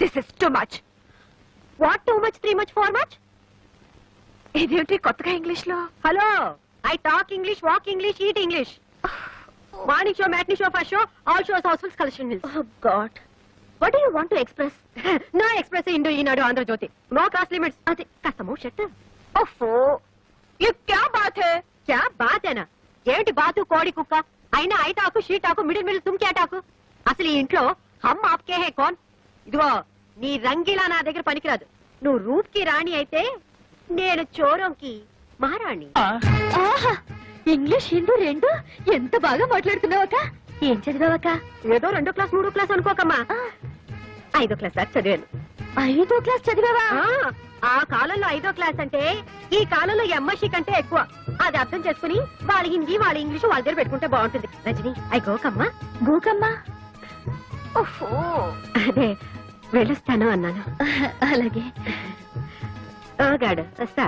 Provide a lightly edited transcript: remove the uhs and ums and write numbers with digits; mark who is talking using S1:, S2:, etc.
S1: This is too much.
S2: What too much, three much, four much?
S1: ఇదేమిటి కొత్తగా English లో?
S2: Hello, I talk English, walk English, eat English. Morning show, matinee show, first show, all shows housefuls collection meals.
S1: Oh God. What do you want to express?
S2: No express, Indo, Eenadu, Andhrajyothi. No class limits. అదే కాస్త move shut.
S1: ఓఫో, ये क्या बात है?
S2: క్యా బాతేనా? ఏమిటి బాతు, కోడి, కుక్క? అయినా ఐటాకు, షీటాకు, మిడిల్ తుమ్ క్యాటాకు? అసలు ఈ ఇంట్లో హమ్ ఆప్కే హే కోన్? ఇదిగో, నీ రంగిలా నా దగ్గర పనికిరాదు. నువ్వు రూప్ కి రాణి అయితే నేను చోరంకి మహారాణి.
S1: ఆహా, ఇంగ్లీష్ హిందీ రెండు ఎంత బాగా మాట్లాడుతున్నావక్క. ఏం చదివావక్క?
S2: ఏదో 2వ క్లాస్ 3వ క్లాస్ అనుకోకమ్మా, 5వ క్లాస్ దాకా చదివాను.
S1: 5వ క్లాస్ చదివావా?
S2: ఆ కాలంలో 5వ క్లాస్ అంటే ఈ కాలంలో ఎంఎస్సీ కంటే ఎక్కువ. అది అర్థం చేసుకుని వాళ్ళ హిందీ, వాళ్ళ ఇంగ్లీష్ వాళ్ళ దగ్గర పెట్టుకుంటే బాగుంటుంది. రజని, ఐ గోకమ్మా.
S1: గోకమ్మా? ఓఫో,
S2: అదే వెళ్ళొస్తాను అన్నాను.
S1: అలాగే.
S2: ఓ గాడు వస్తా.